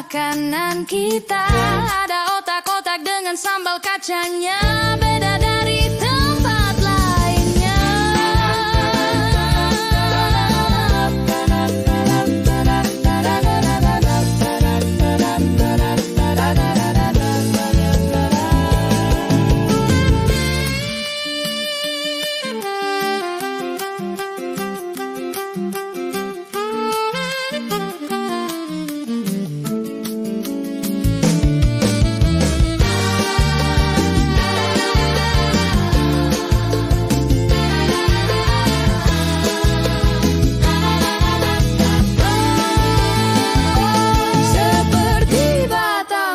makanan kita. Ada otak-otak dengan sambal kacangnya, beda dari tempat lainnya.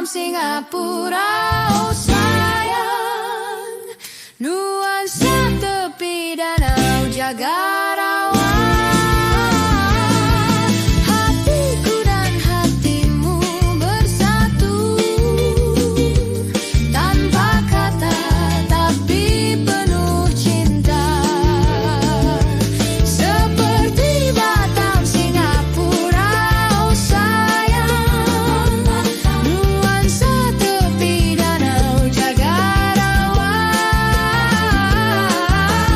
Singapura, oh sayang, nuansa tepi danau Jaga-Rawa. Hatiku dan hatimu bersatu, tanpa kata tapi penuh cinta. Seperti Batam, Singapura, oh sayang, tepi danau Jaga-Rawa.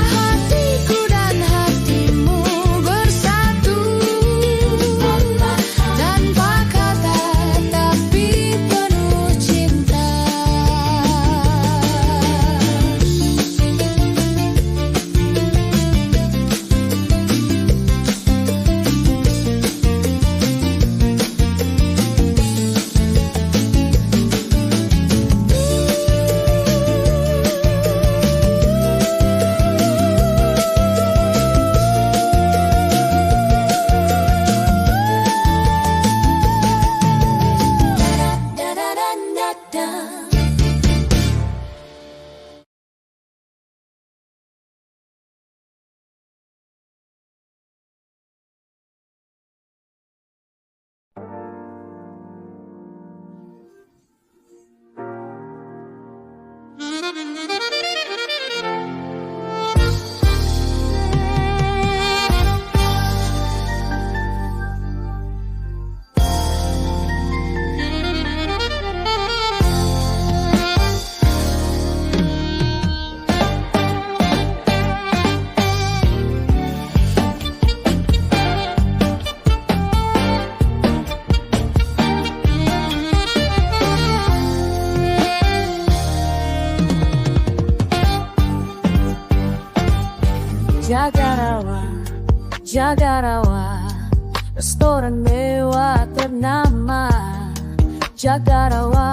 Hatiku dan hatimu bersatu, tanpa kata tapi penuh cinta. Jaga-Rawa, Jaga-Rawa, restoran mewah ternama. Jaga-Rawa,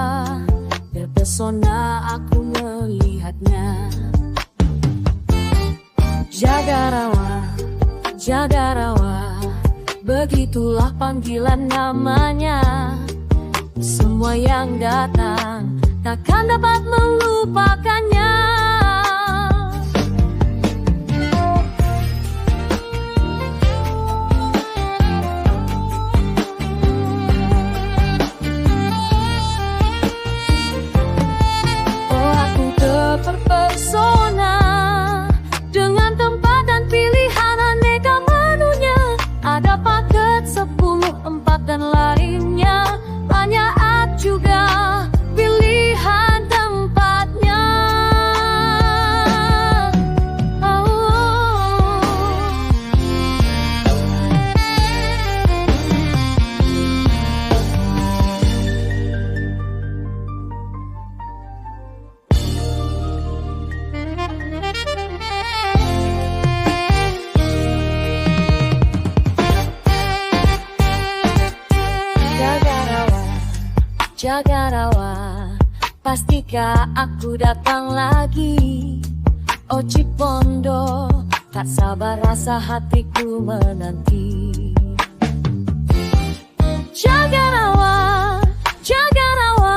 terpesona aku melihatnya. Jaga-Rawa, Jaga-Rawa, begitulah panggilan namanya. Semua yang datang takkan dapat melupakannya. Terpesona dengan tempat dan pilihan aneka menunya. Ada paket 10, 4 dan lainnya. Banyak juga pilihan tempatnya. Jaga-Rawa, pastikah aku datang lagi? Oh Cipondo, tak sabar rasa hatiku menanti. Jaga-Rawa, Jaga-Rawa,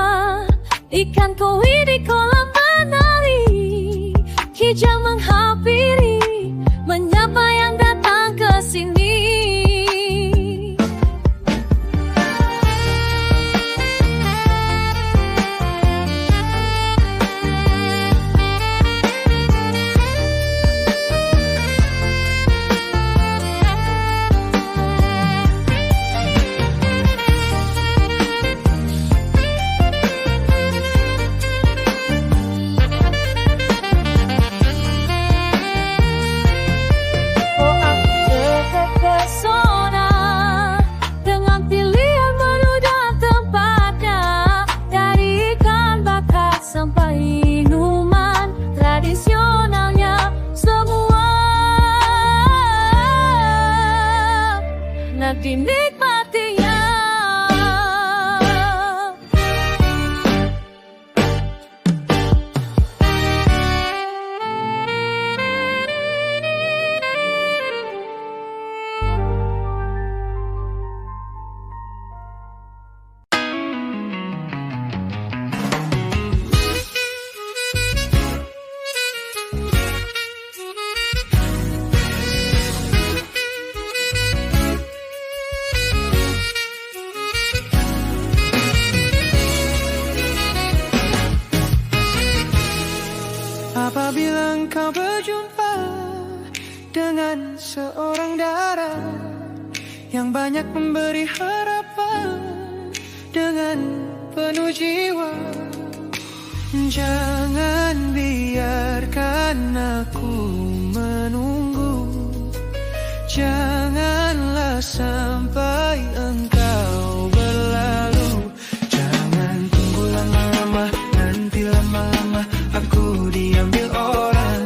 ikan koi di kolam menari. Hijau menghampiri, menyapa yang datang ke sini. dinikmatinya. Apabila engkau berjumpa dengan seorang dara yang banyak memberi harapan dengan penuh jiwa, jangan biarkan aku menunggu. Janganlah sampai engkau berlalu. Jangan tunggu lama-lama, nanti lama-lama aku diambil orang.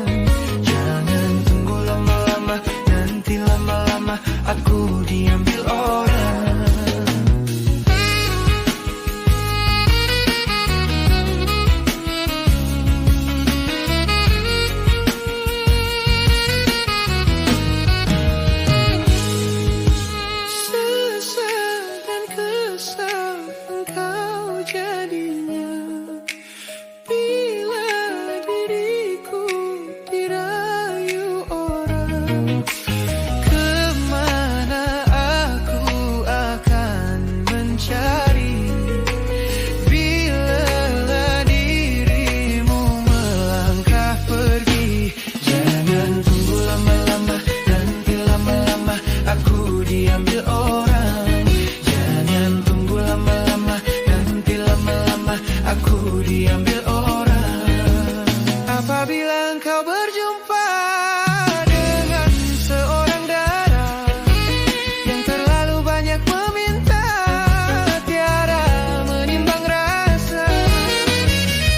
Jangan tunggu lama-lama, nanti lama-lama aku diambil orang. Sesal dan kesal engkau jadinya bila diriku dirayu orang. Kemana aku akan mencari bila dirimu melangkah pergi. Jangan tunggu lama-lama, nanti lama-lama aku diambil orang. Jangan tunggu lama-lama, nanti lama-lama aku diambil orang. Apabila engkau berjumpa dengan seorang dara yang terlalu banyak meminta, tiada menimbang rasa,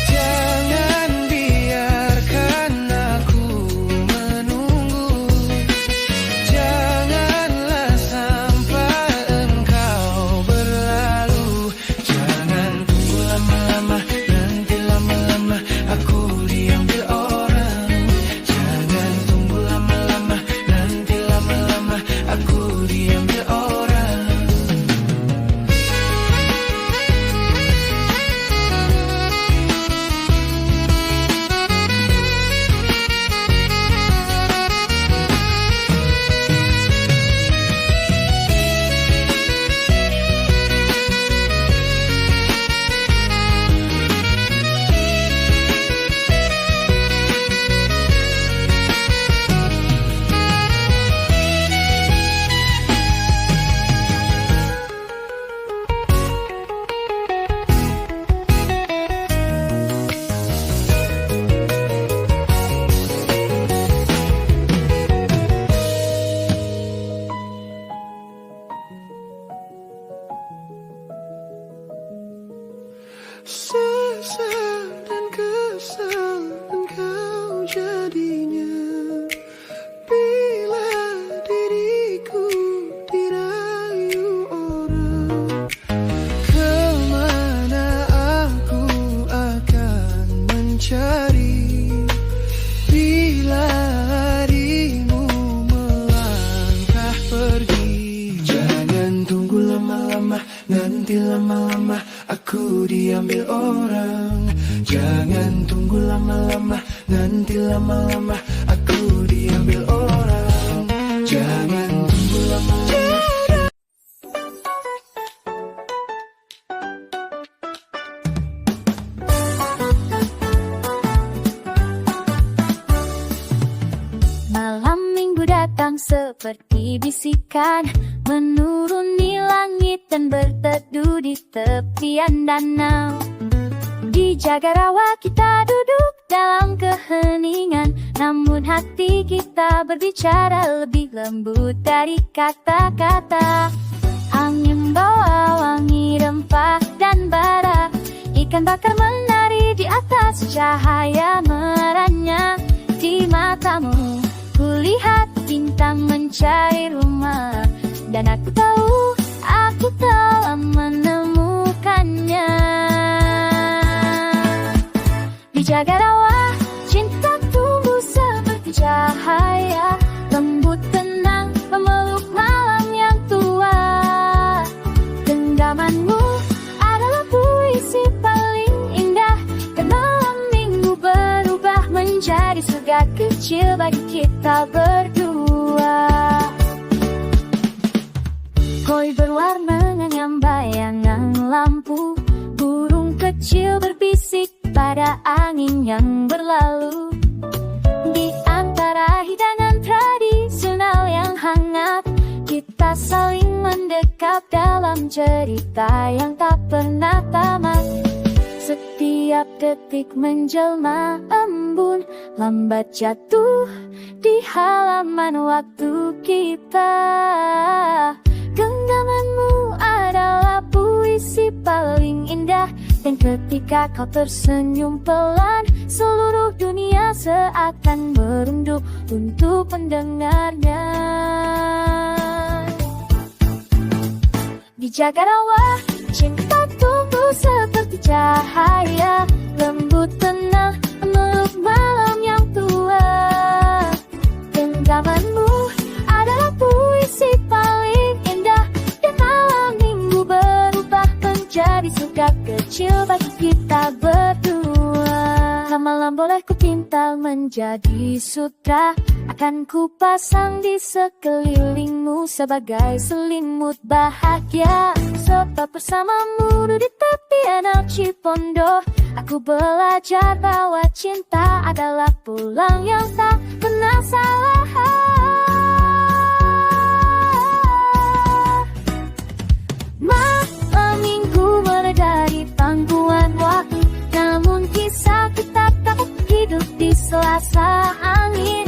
jangan biarkan aku menunggu. Janganlah sampai engkau berlalu. Jangan tunggu lama-lama, nanti lama-lama aku diambil orang. Jangan tunggu lama-lama, nanti lama-lama aku diambil orang. Sesal dan kesal engkau jadinya bila diriku dirayu orang. Kemana aku akan mencari bila harimu melangkah pergi. Jangan tunggu lama-lama, nanti lama-lama aku diambil orang. Jangan tunggu lama-lama, nanti lama-lama aku diambil orang. Jangan tunggu lama-lama. Malam minggu datang seperti bisikan, menuruni langit dan berteduh di tepian danau. Di Jagarawa kita duduk dalam keheningan, namun hati kita berbicara lebih lembut dari kata-kata. Angin bawa wangi rempah dan bara, ikan bakar menari di atas cahaya merahnya. Di matamu kulihat bintang mencari rumah, dan aku tahu kecil bagi kita berdua. Koi berwarna dengan bayangan lampu, burung kecil berbisik pada angin yang berlalu. Di antara hidangan tradisional yang hangat, kita saling mendekap dalam cerita yang tak pernah tamat. Setiap detik menjelma embun, lambat jatuh di halaman waktu kita. Genggamanmu adalah puisi paling indah, dan ketika kau tersenyum pelan, seluruh dunia seakan merunduk untuk mendengarnya. Dijaga rawa, cinta tumbuh seperti cahaya, lembut tenang meluk malam yang tua. Genggamanmu adalah puisi paling indah, dan malam minggu berubah menjadi surga kecil bagi kita berdua. Malam boleh ku pinta menjadi sutra, akan ku pasang di sekelilingmu sebagai selimut bahagia. Sebab bersamamu di tepi Danau Cipondo, aku belajar bahwa cinta adalah pulang yang tak pernah salah. Malam minggu mulai di pangkuan waktu, namun kisah kita tak hidup di selasa angin.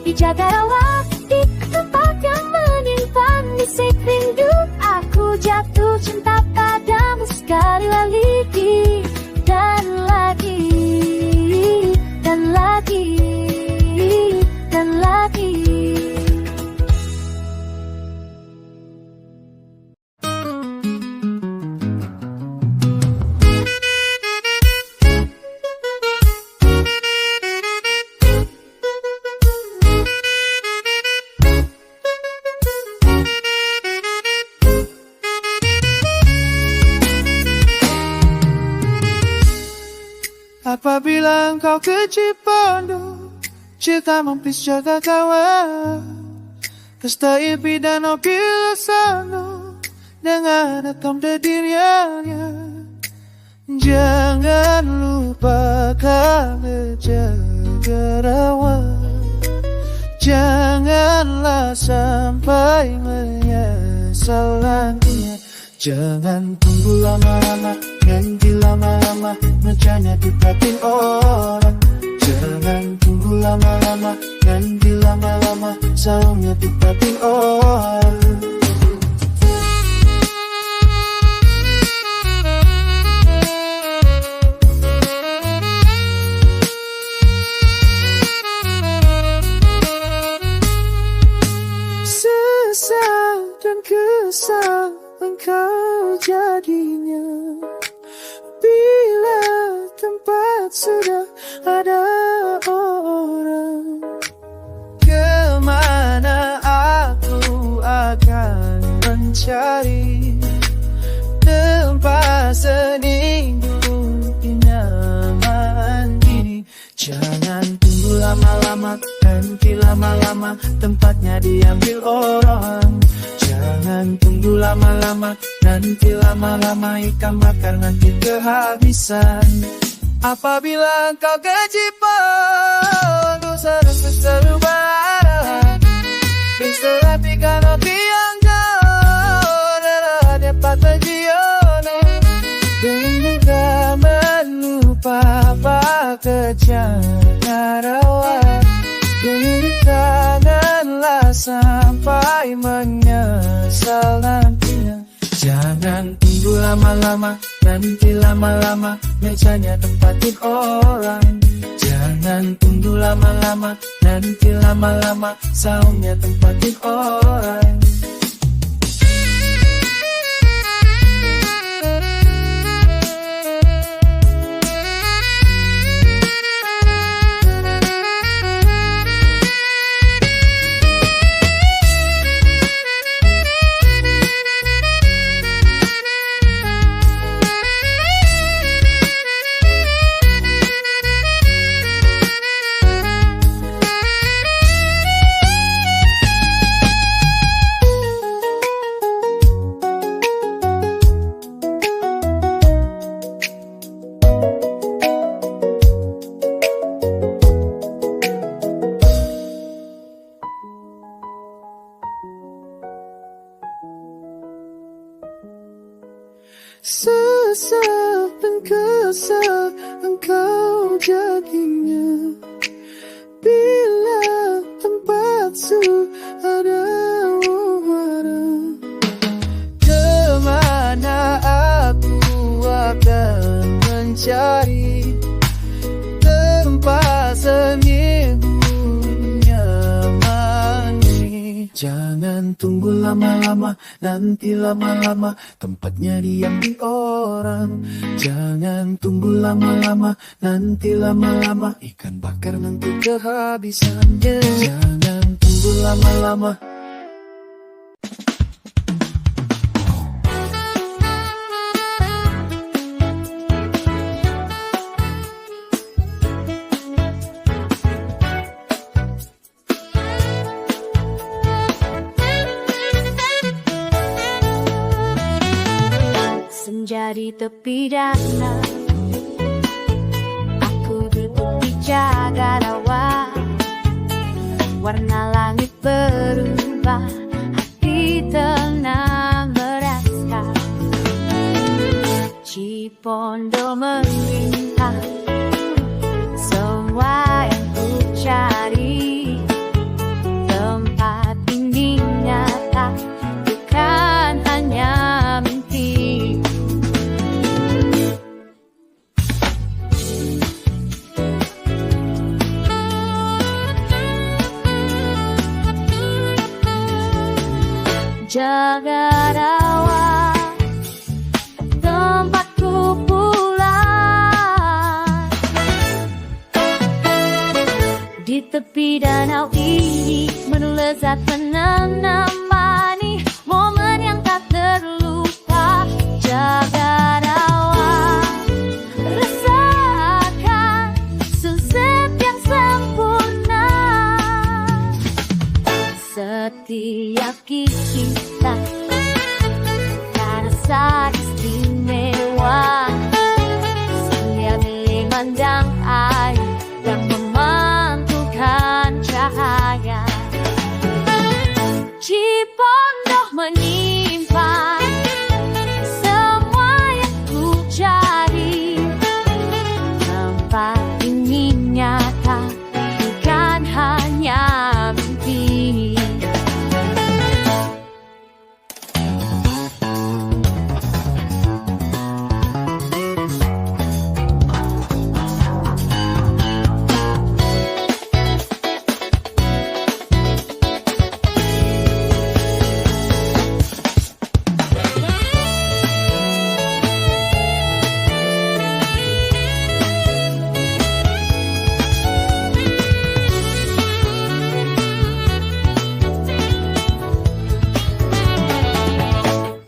Dijaga rawat di tempat yang menyimpan bisik rindu, aku jatuh cinta padamu sekali lagi, dan lagi, dan lagi, dan lagi. Apabila engkau ke Cipondo, cerita mampis jaga kawan, Kestai pidano pilasano dengan atom dediriannya. Jangan lupakan menjaga rawat, janganlah sampai menyesal nantinya. Jangan tunggu lama-lama, nanti lama-lama ngecanya ditatin orang. Jangan tunggu lama-lama, nanti lama-lama saungnya ditatin orang. Sesal dan kesal engkau jadinya bila tempat sudah ada orang. Kemana aku akan mencari tempat seninggu nyaman ini. Jangan tunggu lama-lama, nanti lama-lama tempatnya diambil orang. Jangan tunggu lama-lama, nanti lama-lama ikan bakar nanti kehabisan. Apabila engkau ke Cipondo, serasa serubah bisa pikan opi yang jauh dan dapat terjiono. Dengan lupa pekerjaan rawat, janganlah sampai menyesal nantinya. Jangan tunggu lama-lama, nanti lama-lama mejanya tempatin orang. Jangan tunggu lama-lama, nanti lama-lama saungnya tempatin orang. Sesal dan kesal engkau jadinya. Bila tempat ada wara, kemana aku akan mencari tempat sendiri nyamani. Jangan tunggu lama-lama, nanti lama-lama tempatnya diam di orang. Jangan tunggu lama-lama, nanti lama-lama ikan bakar nanti kehabisan. Jangan tunggu lama-lama. Senja di tepi danau, aku duduk di jaga rawa. Warna langit berubah, hati tenang merasa. Cipondo meminta semua yang ku cari. Tempat ini nyata, bukan hanya mimpi. Jaga rawa, tempatku pulang. Di tepi danau ini menu lezat menemani momen yang tak terlupa. Jaga rawa, rasakan sunset yang sempurna. Setiap kita terasa istimewa, sambil memandang air dan memantulkan cahaya. Cipondo menyimpan semua yang ku cari. Tempat ini nyata, bukan hanya mimpi.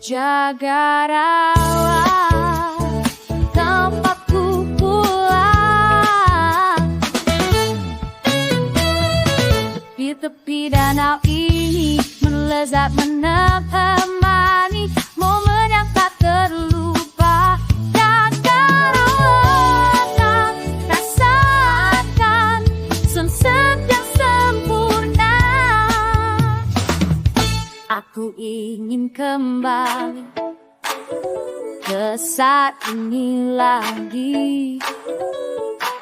Jaga rawa, tempatku pulang. Di tepi danau ini melezat menemani momen yang tak terlupa. Jaga rawa, rasakan sunset yang sempurna. Aku ingin kembali ke saat ini lagi.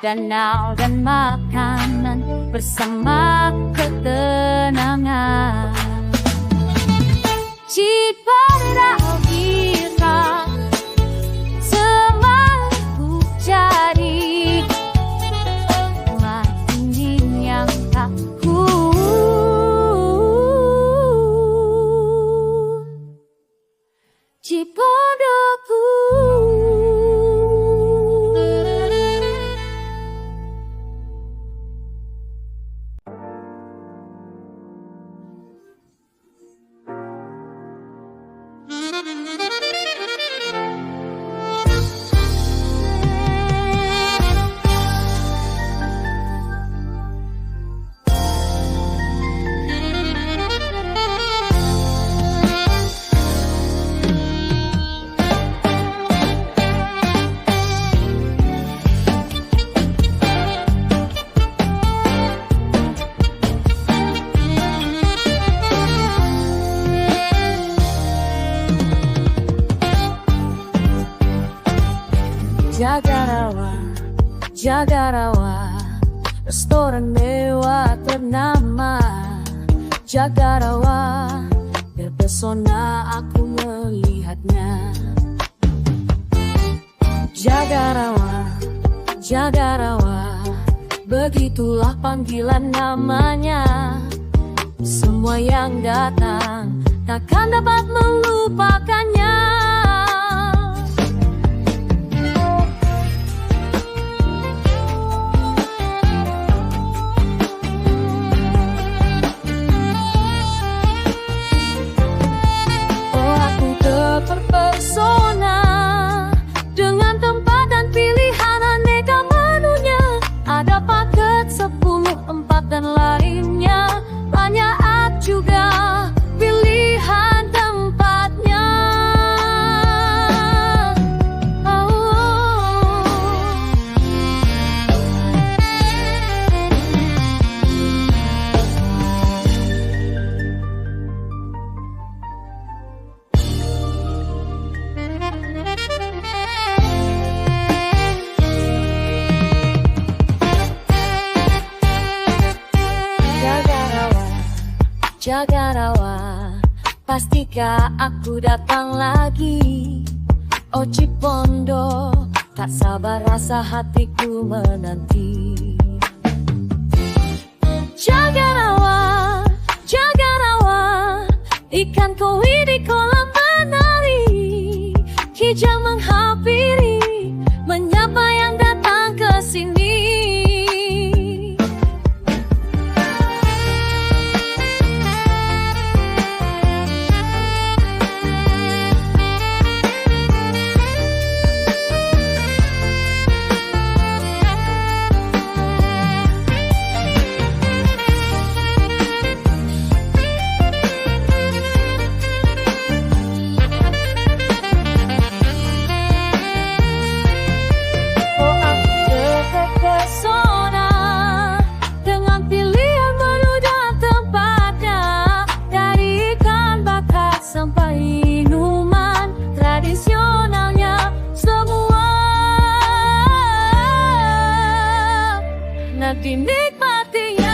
Danau dan makanan bersama ketenangan. Cipondo kita selalu cari. Ini yang tak Cipondoku. Jagarawa, restoran mewah ternama. Jagarawa, terpesona aku melihatnya. Jagarawa, Jagarawa, begitulah panggilan namanya. Semua yang datang takkan dapat melupakannya. Oh, aku terpesona dengan tempat dan pilihan aneka menunya. Ada paket 10, 4 dan lainnya. Banyak juga pilihan tempatnya. Jagarawa, pastikah aku datang lagi? Oh Cipondo, tak sabar rasa hatiku menanti. Jagarawa, Jagarawa, ikan koi di kolam menari. Kijang menghampiri, menyapa yang datang ke sini. Dinikmatinya.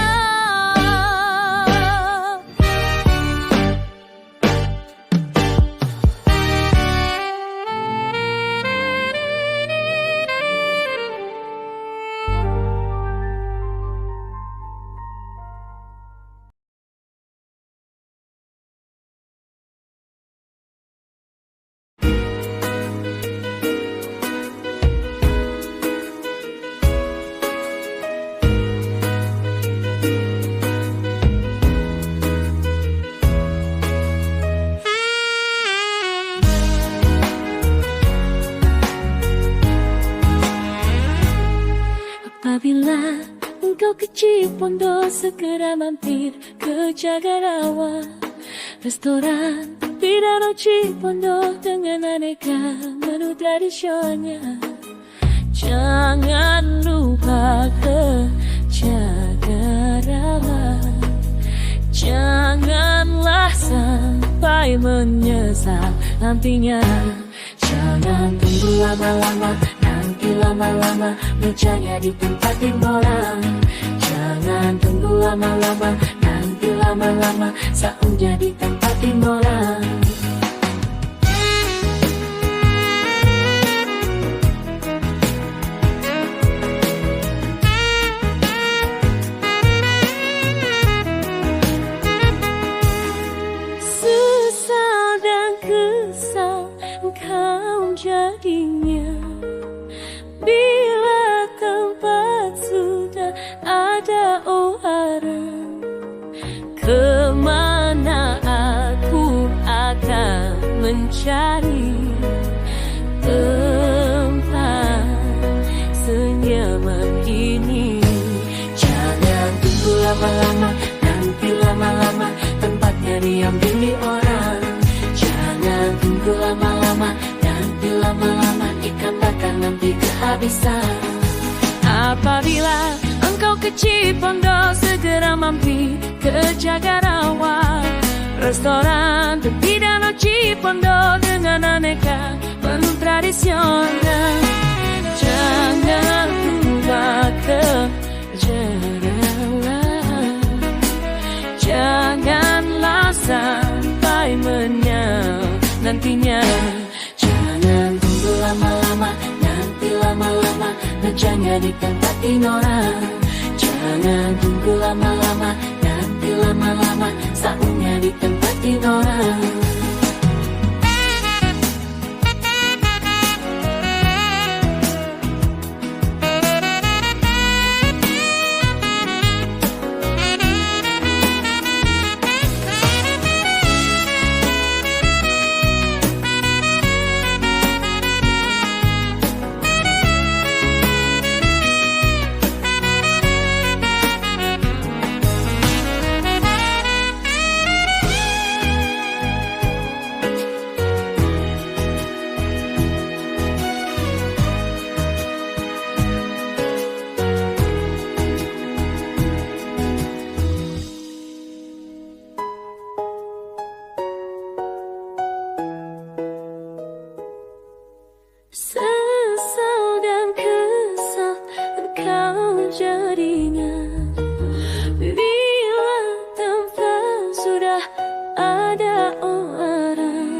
Apabila engkau ke Cipondo, segera mampir ke Jagarawa, restoran di Danau Cipondo dengan aneka menu tradisionalnya. Jangan lupa ke Jagarawa, janganlah sampai menyesal nantinya. Jangan tunggu lama-lama, nanti lama-lama mejanya di tempat orang. Jangan tunggu lama-lama, nanti lama-lama saungnya di tempat orang. Sesal dan kesal engkau jadinya bila tempat sudah ada orang. Kemana aku akan mencari tempat senyaman ini? Jangan tunggu lama-lama, nanti lama-lama tempatnya diambil orang. Jangan tunggu lama-lama, nanti lama-lama ikan bakar nanti kehabisan. Apabila engkau ke Cipondo, segera mampir ke Jagarawa, restoran di Danau Cipondo dengan aneka menu tradisional. Jangan lupa di tempatin orang. Jangan tunggu lama-lama, nanti lama-lama saatnya ditempatin orang. Sesal dan kesal engkau jadinya bila tempat sudah ada orang.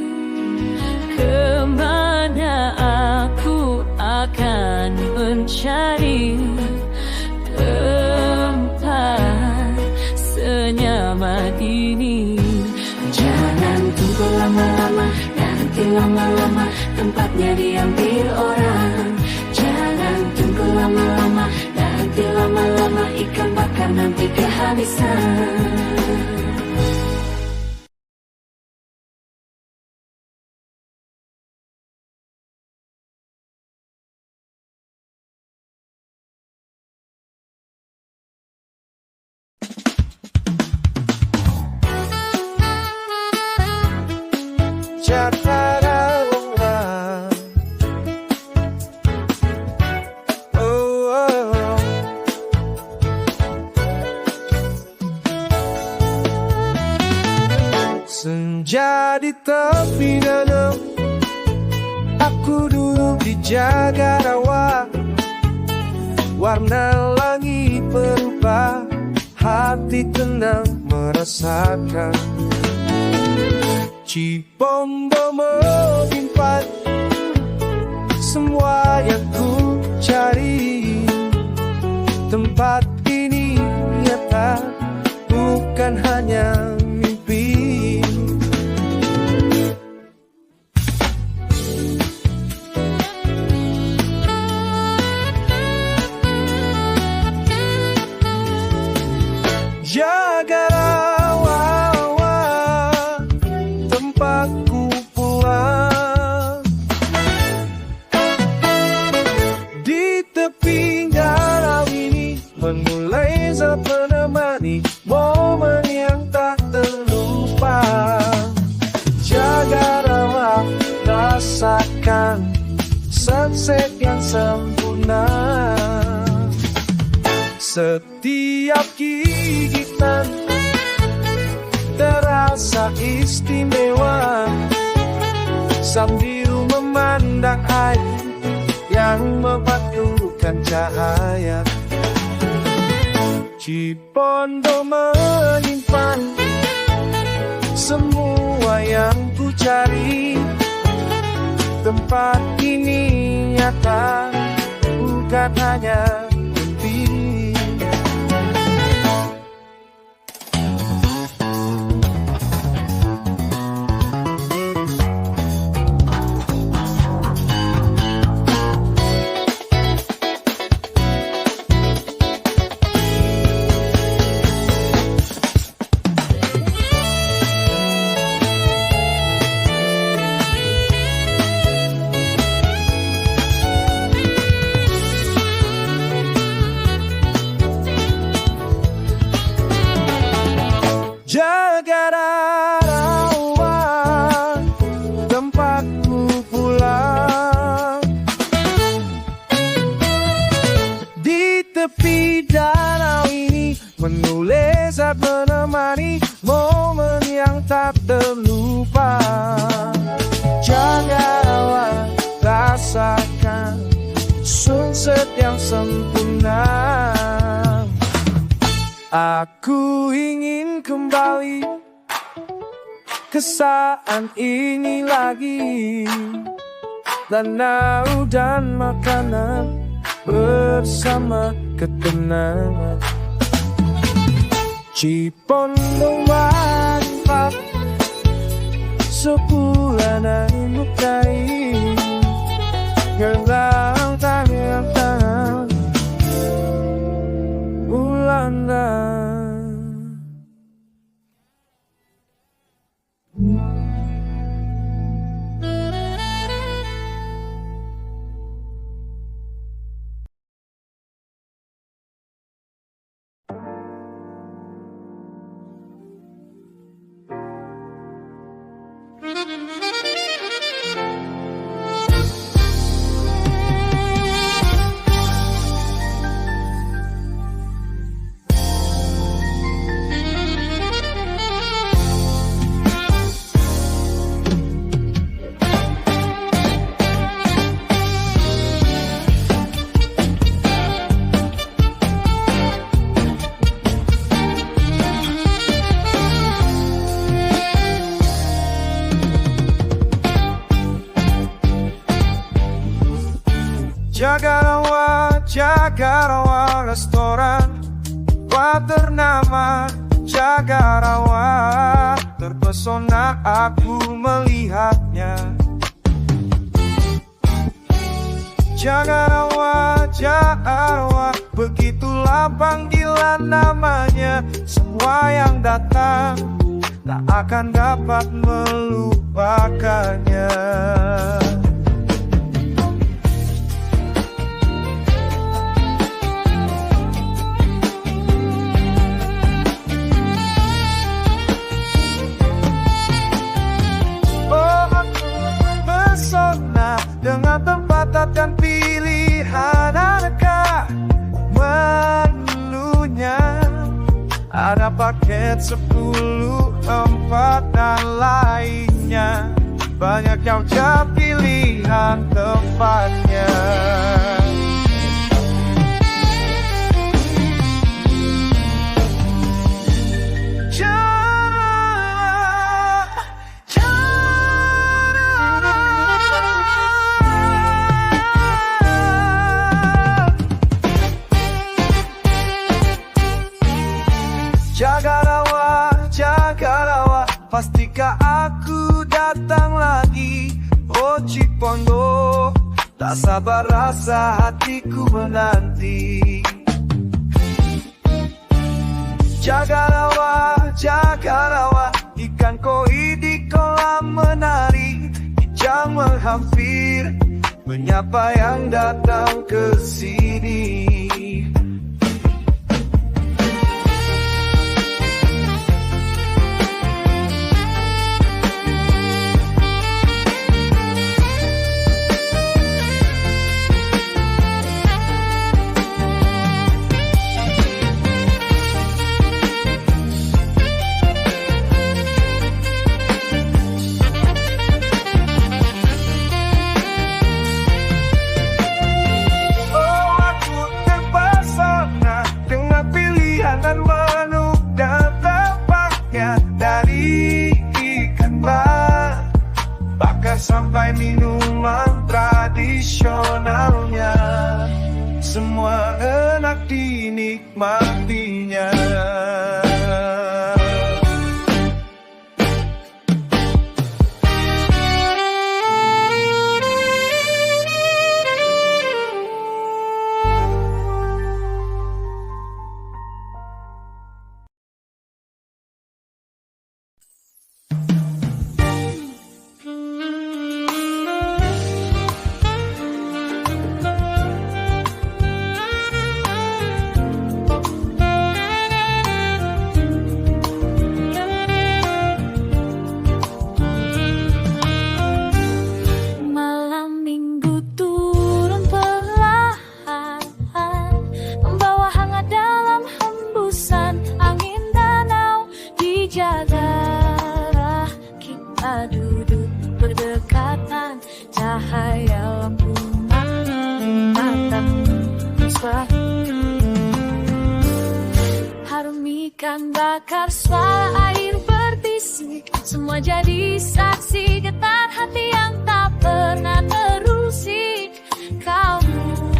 Kemana aku akan mencari tempat senyaman ini. Jangan tunggu lama-lama, nanti lama-lama tempatnya diambil orang. Jangan tunggu lama-lama, nanti lama-lama ikan bakar nanti kehabisan. Jakarta, oh, oh. Senja di tepi danau, aku duduk di Jagarawa. Warna langit berubah, hati tenang merasakan. Cipondo menyimpan semua yang ku cari. Tempat ini nyata, bukan hanya mimpi. Jagarawa, tempatku pulang. Di tepi danau ini memulai menemani momen yang tak terlupa. Jagarawa, rasakan sunset yang sempurna. Setiap gigitan terasa istimewa, sambil memandang air yang memantulkan cahaya. Cipondo menyimpan semua yang ku cari. Tempat ini nyata, bukan hanya mimpi. Jagarawa, tempatku pulang. Di tepi danau ini menulis saat menemani momen yang tak terlupa. Jagarawa, rasakan sunset yang sempurna. Aku ingin kembali ke saat ini lagi. Danau dan makanan bersama ketenangan. Cipondo mantap, sepulanan mukai, gelang tangan Ulanda. Jagarawa restoran ternama Jagarawa, terpesona aku melihatnya. Jagarawa, Jagarawa, begitulah panggilan namanya. Semua yang datang tak akan dapat melupakannya. Dengan tempat dan pilihan aneka menunya, ada paket 10, 4 dan lainnya. Banyak yang jauh pilihan tempatnya. Jagarawa, Jagarawa, pastikah aku datang lagi? Oh Cipondo, tak sabar rasa hatiku menanti. Jagarawa, Jagarawa, ikan koi di kolam menari, kijang menghampir, menyapa yang datang ke sini. Sampai minuman tradisionalnya, semua enak dinikmatinya. Harumikan bakar suara air berbisik, semua jadi saksi getar hati yang tak pernah terusik. Kamu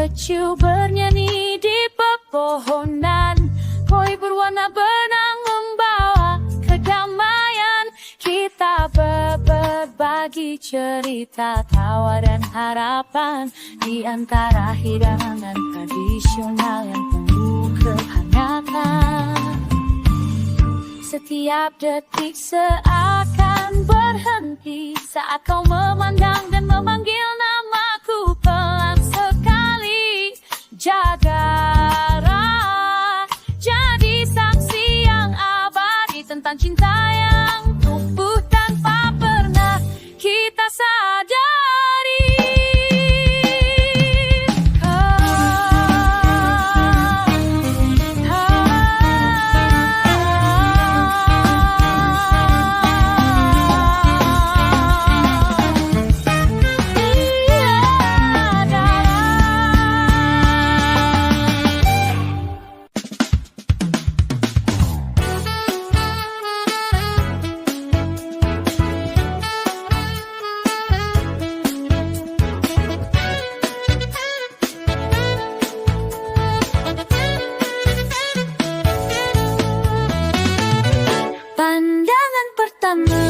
kecil bernyanyi di pepohonan. Koi berwarna benang membawa kedamaian. Kita berbagi cerita, tawa dan harapan di antara hidangan tradisional yang penuh kehangatan. Setiap detik seakan berhenti saat kau memandang dan memanggil namaku pelan sekali. Jaga rak, jadi saksi yang abadi tentang cinta yang tumbuh tanpa pernah kita sadari. Pandangan pertama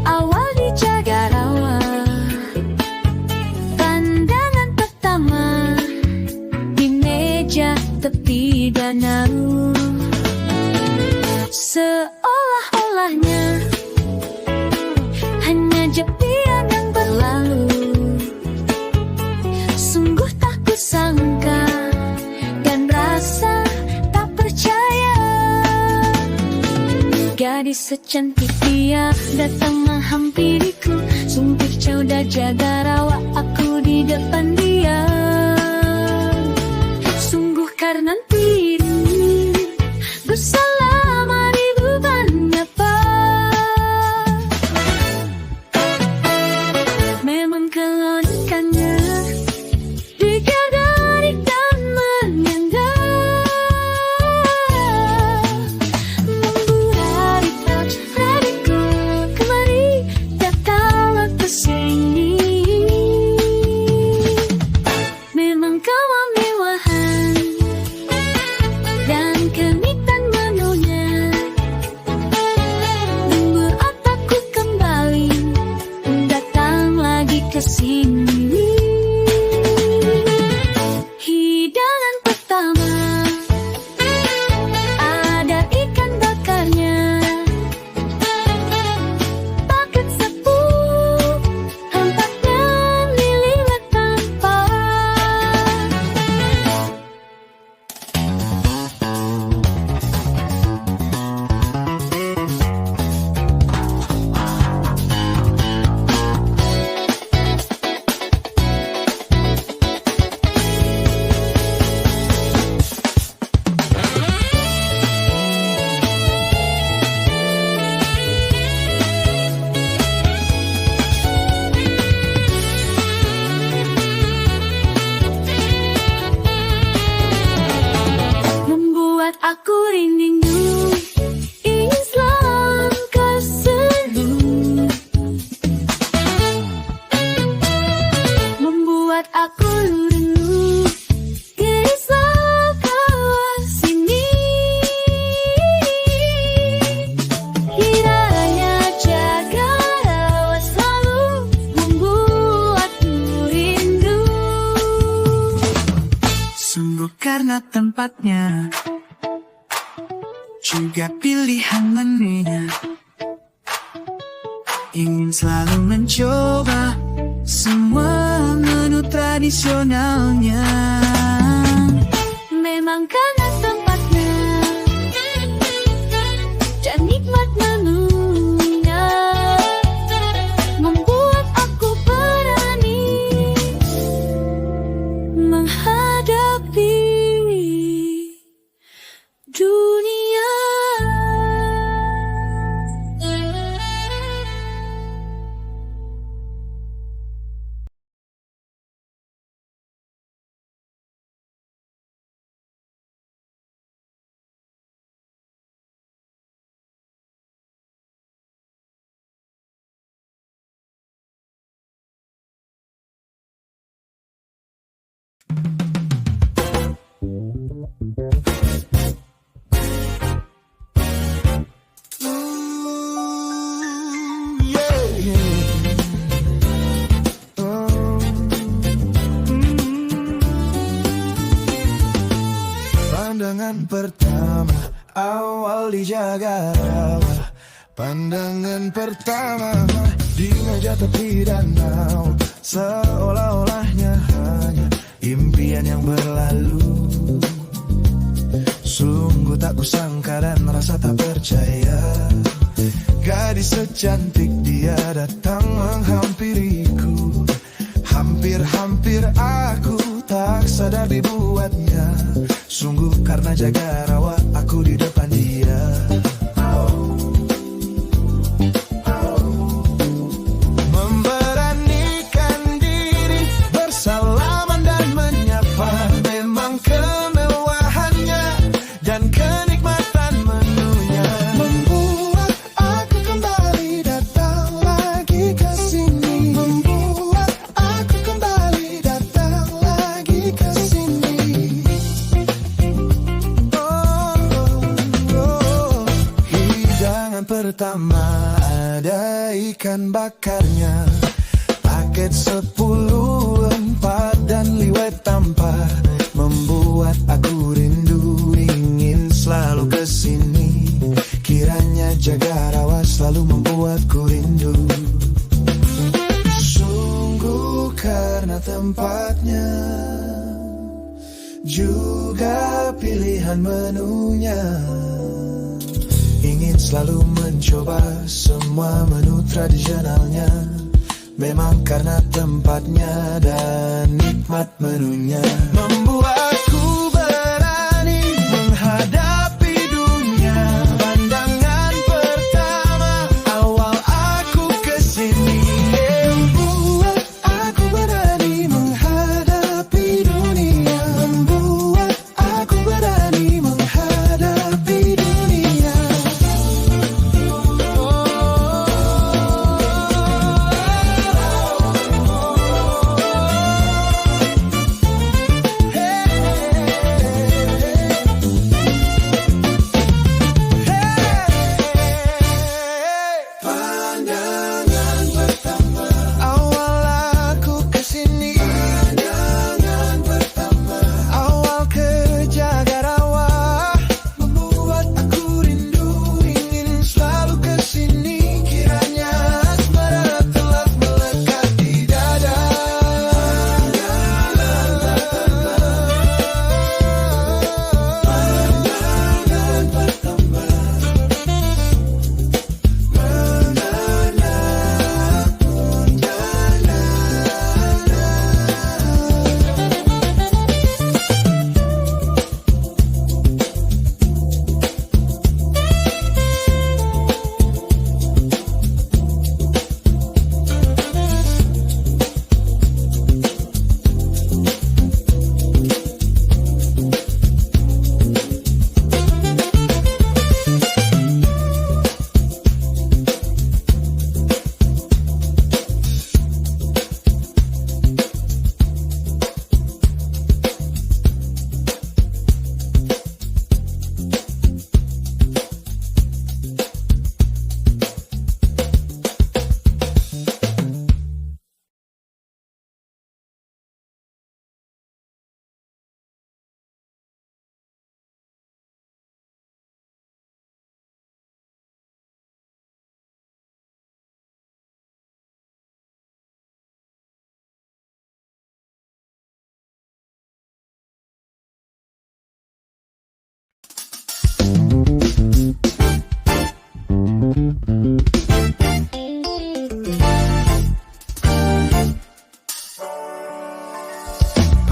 awal di Jagarawa. Pandangan pertama di meja tepi danau. Seolah-olahnya hanya jepian yang berlalu. Sungguh tak kusangka dan rasa tak percaya. Gadis secantik dia datang menghampiriku. Sumpah cauda Jagarawa, aku di depan dia. Sungguh karena dirimu bersama ribu menyapa. Memang keunikannya digadarik dan menyandang, membuat hatiku kembali datanglah ke sini. Memang kemewahan dan kemitan menunya membuat aku kembali datang lagi ke sini. Hidangan pertama ada ikan bakarnya, paket sepuluh, empatnya liliwat tanpa. Membuat aku rindu, ingin selangkah seluruh. Membuat aku rindu, gelisah kau sini. Kiranya Jagarawa selalu membuatku rindu. Sungguh karena tempatnya juga pilihan menunya. Ingin selalu mencoba semua menu tradisionalnya. Memang karena tempatnya dan nikmat menunya membuat aku berani menghadapi dunia. Pandangan pertama awal di Jagartawa, pandangan pertama di meja tepi danau, seolah-olahnya hanya impian yang berlalu. Sungguh tak kusangka dan rasa tak percaya, gadis secantik dia datang menghampiriku. Hampir-hampir aku tak sadar dibuatnya. Sungguh karena jaga rawa aku di depan dia. Memberanikan diri bersalaman dan menyapa, memang kemewahannya dan kenikmatan menunya membuat aku kembali datang lagi ke sini. Membuat aku kembali datang lagi ke sini. Hidangan pertama ada ikan bakarnya, paket 10 empat dan liwet tampar, membuat aku rindu ingin selalu kesini. Kiranya Jagartawa selalu membuatku rindu. Sungguh karena tempatnya, juga pilihan menunya, ingin selalu mencoba semua menu tradisionalnya. Memang karena tempatnya dan nikmat menunya, membuatku berani menghadapi dunia. Pandangan pertama awal aku kesini, membuat aku berani menghadapi dunia. Membuat aku berani menghadapi dunia. Pandangan pertama awal aku kesini. Pandangan pertama awal ke Jagartawa, membuat aku rindu ingin selalu kesini. Kiranya asmara telah melekat di dada. Pandangan pertama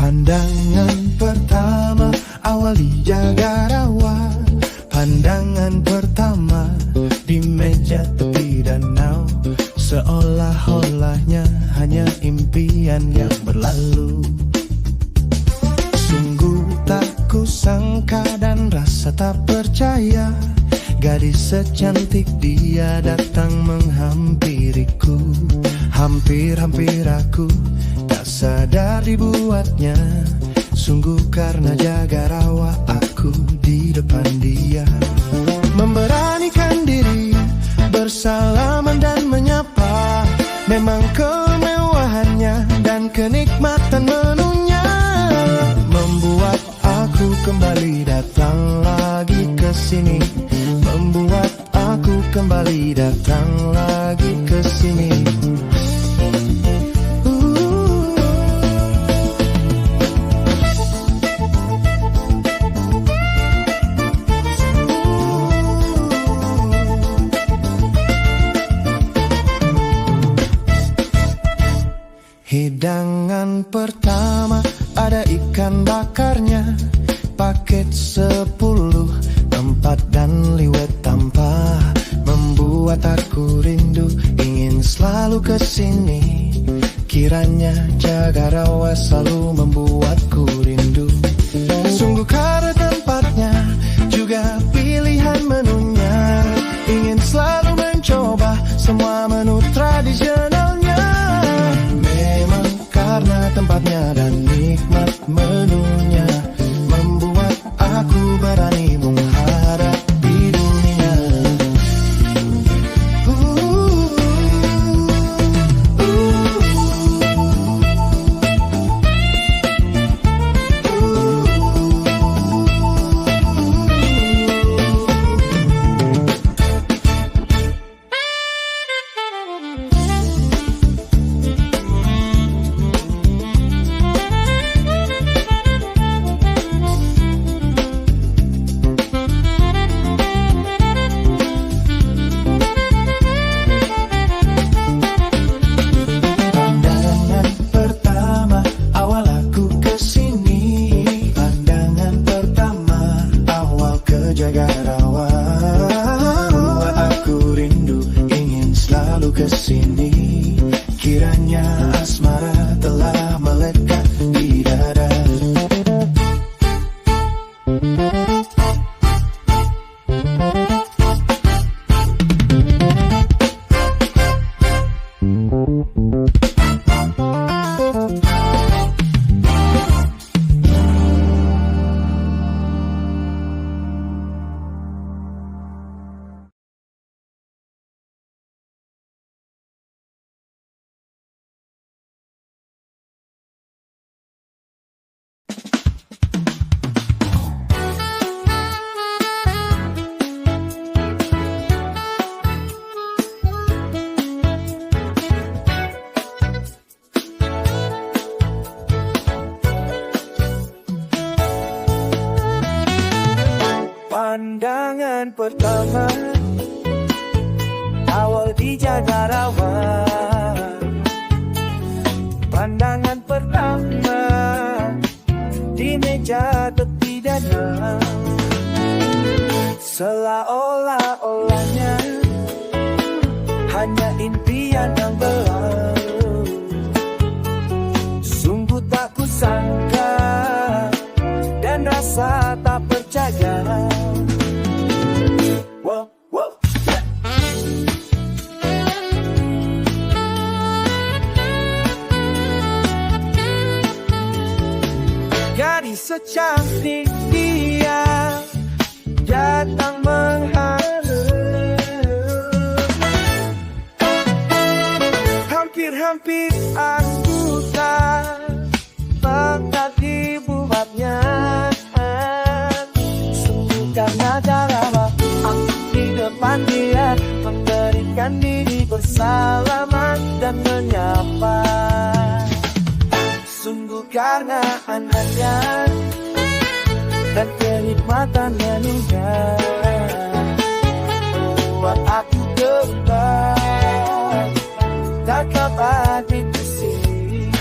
Pandangan pertama awal di Jagartawa, pandangan pertama di meja tepi danau, seolah-olahnya hanya impian yang berlalu. Sungguh tak kusangka dan rasa tak percaya, gadis secantik dia datang menghampiriku. Hampir-hampir aku tak sadar dibuatnya. Sungguh karena Jagartawa aku di depan dia. Memberanikan diri bersalaman dan menyapa, memang kemewahannya dan kenikmatan menunya membuat aku aku kembali datang lagi ke sini, membuat aku kembali datang lagi ke sini. Hidangan pertama ada ikan bakarnya, paket 10, tempat dan liwet tanpa, membuat aku rindu ingin selalu kesini. Kiranya jaga rawa selalu membuatku rindu. Sungguh karena tempatnya juga pilihan menunya, ingin selalu mencoba semua menu tradisionalnya. Memang karena tempatnya dan nikmat menunya, membuat aku berani menghadapi dunia. Kesini, kiranya asmara telah melekat di dada. Pandangan pertama awal di Jagarawa. Pandangan pertama di meja tepi dada, seolah-olahnya hanya impian yang berlalu. Sungguh tak kusangka dan rasa tak percaya. Gadis secantik dia datang menghadap, hampir-hampir aku tak pekat dibuatnya. Sungguh karena cara aku di depan dia, memberikan diri bersalaman dan menyapa. Sungguh karena anaknya dan kenikmatan menunya, buat aku kembali tak dapat disini.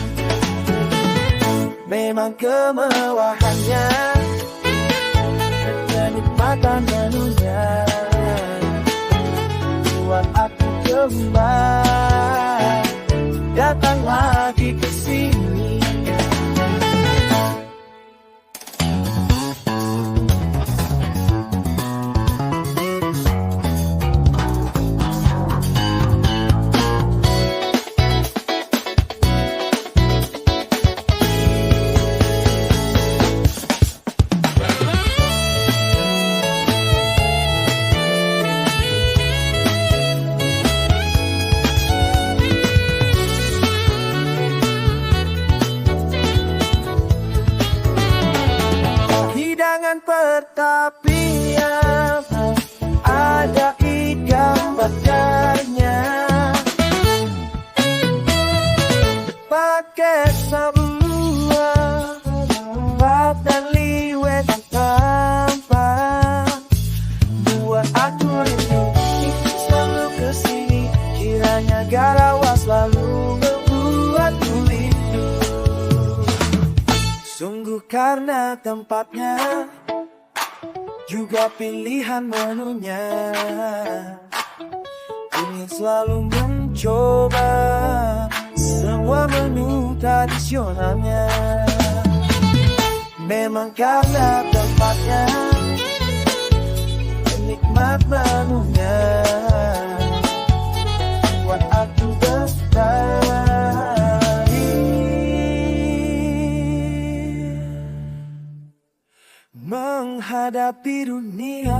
Memang kemewahannya dan kenikmatan menunya, buat aku kembali datang lagi ke sini. bertapi yang ada ikan bakarnya. Pakai sabun lembab dan liwet tampak buat aku rindu selalu kesini. Kiranya garawa selalu membuatku rindu. Sungguh karena tempatnya juga pilihan menunya, ingin selalu mencoba semua menu tradisionalnya. Memang karena tempatnya, penikmat menunya, buat aku bestari menghadapi dunia.